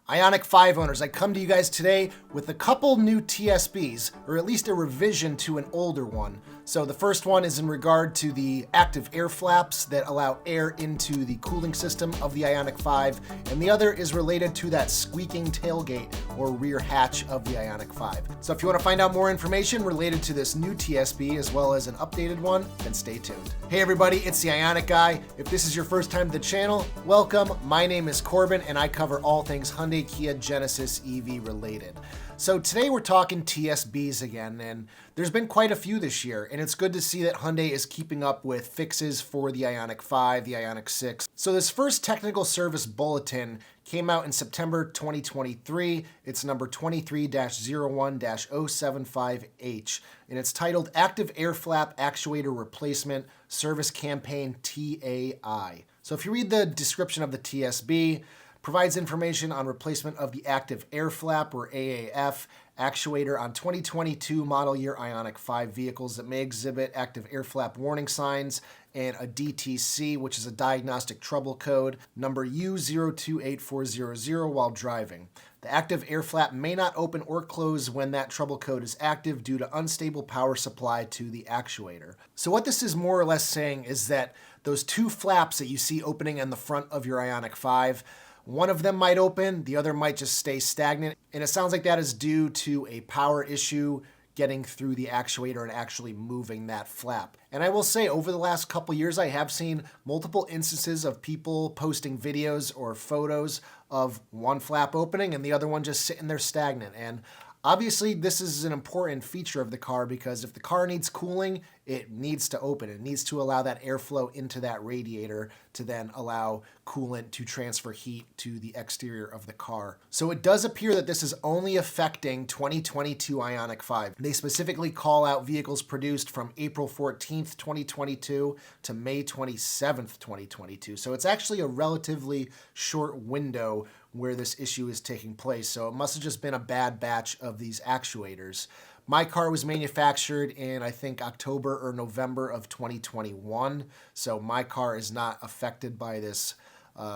Ioniq 5 owners, I come to you guys today with a couple new TSBs, or at least a revision to an older one. So the first one is in regard to the active air flaps that allow air into the cooling system of the Ioniq 5, and the other is related to that squeaking tailgate or rear hatch of the Ioniq 5. So if you want to find out more information related to this new TSB as well as an updated one, then stay tuned. Hey everybody, it's the Ioniq guy. If this is your first time to the channel, welcome. My name is Corbin and I cover all things Hyundai, Kia, Genesis, EV related. So today we're talking TSBs again, and there's been quite a few this year, and it's good to see that Hyundai is keeping up with fixes for the Ioniq 5, the Ioniq 6. So this first technical service bulletin came out in September 2023. It's number 23-01-075H, and it's titled Active Air Flap Actuator Replacement Service Campaign TAI. So if you read the description of the TSB, provides information on replacement of the active air flap, or AAF, actuator on 2022 model year Ioniq 5 vehicles that may exhibit active air flap warning signs, and a DTC, which is a diagnostic trouble code, number U028400 while driving. The active air flap may not open or close when that trouble code is active due to unstable power supply to the actuator. So what this is more or less saying is that those two flaps that you see opening in the front of your Ioniq 5, one of them might open, the other might just stay stagnant, and it sounds like that is due to a power issue getting through the actuator and actually moving that flap. And I will say, over the last couple years, I have seen multiple instances of people posting videos or photos of one flap opening and the other one just sitting there stagnant. And obviously, this is an important feature of the car because if the car needs cooling, it needs to open. It needs to allow that airflow into that radiator to then allow coolant to transfer heat to the exterior of the car. So it does appear that this is only affecting 2022 Ioniq 5. They specifically call out vehicles produced from April 14th, 2022 to May 27th, 2022. So it's actually a relatively short window where this issue is taking place. So it must have just been a bad batch of these actuators. My car was manufactured in, I think, October or November of 2021. So my car is not affected by this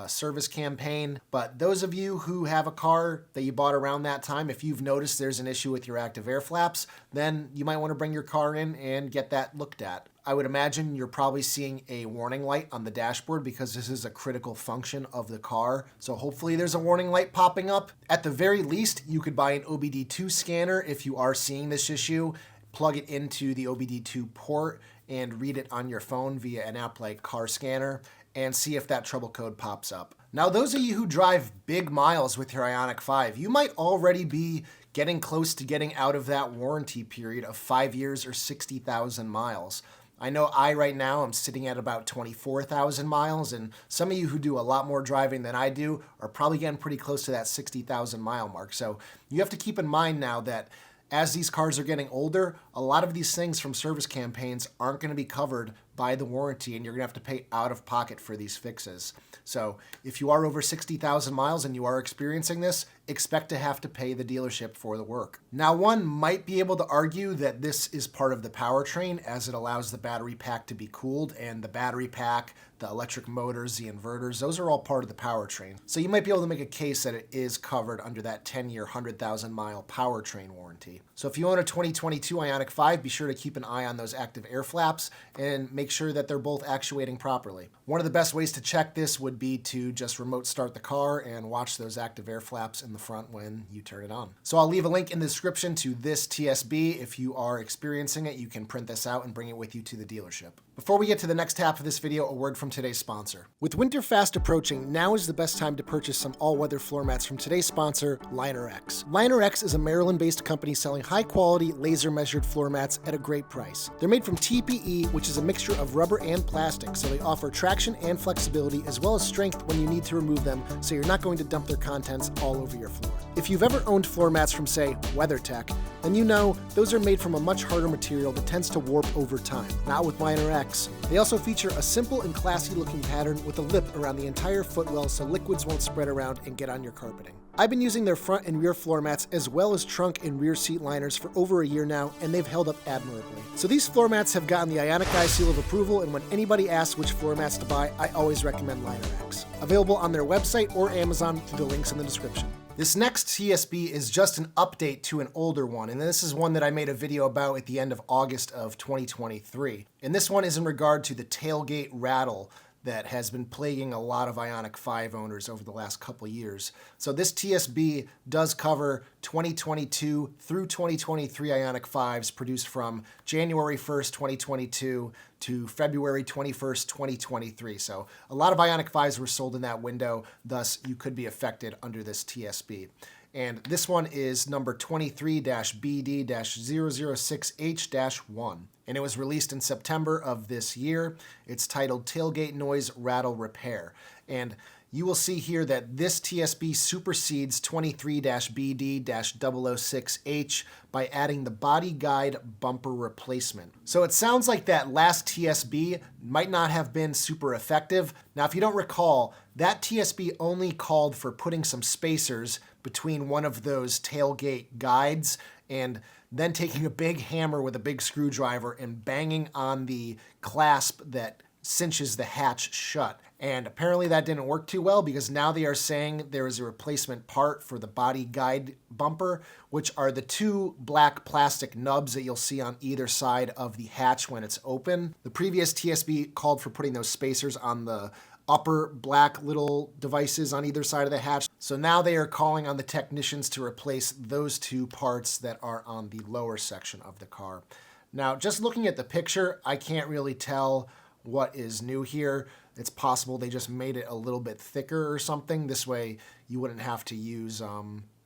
service campaign. But those of you who have a car that you bought around that time, if you've noticed there's an issue with your active air flaps, then you might want to bring your car in and get that looked at. I would imagine you're probably seeing a warning light on the dashboard because this is a critical function of the car. So hopefully there's a warning light popping up. At the very least, you could buy an OBD2 scanner if you are seeing this issue, plug it into the OBD2 port and read it on your phone via an app like Car Scanner and see if that trouble code pops up. Now, those of you who drive big miles with your Ioniq 5, you might already be getting close to getting out of that warranty period of 5 years or 60,000 miles. I know right now I'm sitting at about 24,000 miles, and some of you who do a lot more driving than I do are probably getting pretty close to that 60,000 mile mark. So you have to keep in mind now that as these cars are getting older, a lot of these things from service campaigns aren't going to be covered by the warranty, and you're going to have to pay out of pocket for these fixes. So if you are over 60,000 miles and you are experiencing this, expect to have to pay the dealership for the work. Now, one might be able to argue that this is part of the powertrain as it allows the battery pack to be cooled, and the battery pack, the electric motors, the inverters, those are all part of the powertrain. So you might be able to make a case that it is covered under that 10-year, 100,000 mile powertrain warranty. So if you own a 2022 Ioniq 5, be sure to keep an eye on those active air flaps and make sure that they're both actuating properly. One of the best ways to check this would be to just remote start the car and watch those active air flaps in the front when you turn it on. So I'll leave a link in the description to this TSB. If you are experiencing it, you can print this out and bring it with you to the dealership. Before we get to the next half of this video, a word from today's sponsor. With winter fast approaching, now is the best time to purchase some all-weather floor mats from today's sponsor, Ioniq. Ioniq is a Maryland-based company selling high-quality, laser-measured floor mats at a great price. They're made from TPE, which is a mixture of rubber and plastic, so they offer traction and flexibility as well as strength when you need to remove them, so you're not going to dump their contents all over your floor. If you've ever owned floor mats from, say, WeatherTech, then you know those are made from a much harder material that tends to warp over time. Not with Ioniq. They also feature a simple and classy looking pattern with a lip around the entire footwell so liquids won't spread around and get on your carpeting. I've been using their front and rear floor mats as well as trunk and rear seat liners for over a year now, and they've held up admirably. So these floor mats have gotten the Ioniq Guy seal of approval, and when anybody asks which floor mats to buy, I always recommend Ioniq. Available on their website or Amazon through the links in the description. This next TSB is just an update to an older one, and this is one that I made a video about at the end of August of 2023. And this one is in regard to the tailgate rattle that has been plaguing a lot of Ioniq 5 owners over the last couple years. So this TSB does cover 2022 through 2023 Ioniq 5s produced from January 1st, 2022 to February 21st, 2023. So a lot of Ioniq 5s were sold in that window, thus you could be affected under this TSB. And this one is number 23-BD-006H-1. And it was released in September of this year. It's titled Tailgate Noise Rattle Repair. And you will see here that this TSB supersedes 23-BD-006H by adding the body guide bumper replacement. So it sounds like that last TSB might not have been super effective. Now, if you don't recall, that TSB only called for putting some spacers between one of those tailgate guides and then taking a big hammer with a big screwdriver and banging on the clasp that cinches the hatch shut. And apparently that didn't work too well, because now they are saying there is a replacement part for the body guide bumper, which are the two black plastic nubs that you'll see on either side of the hatch when it's open. The previous TSB called for putting those spacers on the upper black little devices on either side of the hatch. So now they are calling on the technicians to replace those two parts that are on the lower section of the car. Now, just looking at the picture, I can't really tell what is new here. It's possible they just made it a little bit thicker or something. This way you wouldn't have to use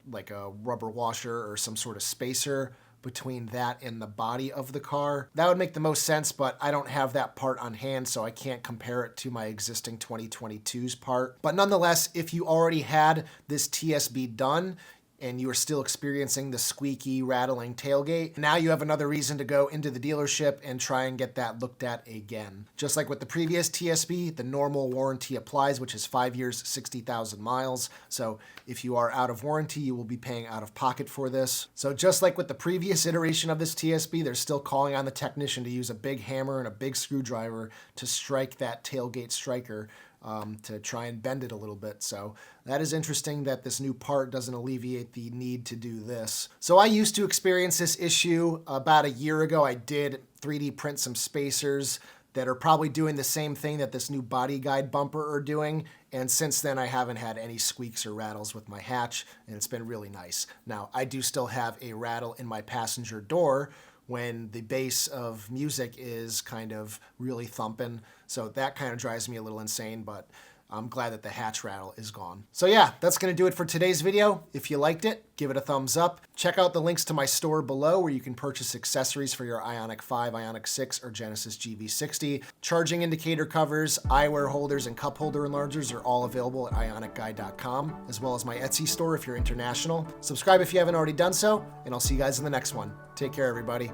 like a rubber washer or some sort of spacer between that and the body of the car. That would make the most sense, but I don't have that part on hand, so I can't compare it to my existing 2022's part. But nonetheless, if you already had this TSB done, and you are still experiencing the squeaky, rattling tailgate, now you have another reason to go into the dealership and try and get that looked at again. Just like with the previous TSB, the normal warranty applies, which is 5 years, 60,000 miles. So if you are out of warranty, you will be paying out of pocket for this. So just like with the previous iteration of this TSB, they're still calling on the technician to use a big hammer and a big screwdriver to strike that tailgate striker, to try and bend it a little bit. So that is interesting that this new part doesn't alleviate the need to do this. So I used to experience this issue about a year ago. I did 3D print some spacers that are probably doing the same thing that this new body guide bumper are doing. And since then, I haven't had any squeaks or rattles with my hatch, and it's been really nice. Now, I do still have a rattle in my passenger door when the bass of music is kind of really thumping. So that kind of drives me a little insane, but I'm glad that the hatch rattle is gone. So yeah, that's gonna do it for today's video. If you liked it, give it a thumbs up. Check out the links to my store below where you can purchase accessories for your Ioniq 5, Ioniq 6, or Genesis GV60. Charging indicator covers, eyewear holders, and cup holder enlargers are all available at ioniqguy.com, as well as my Etsy store if you're international. Subscribe if you haven't already done so, and I'll see you guys in the next one. Take care, everybody.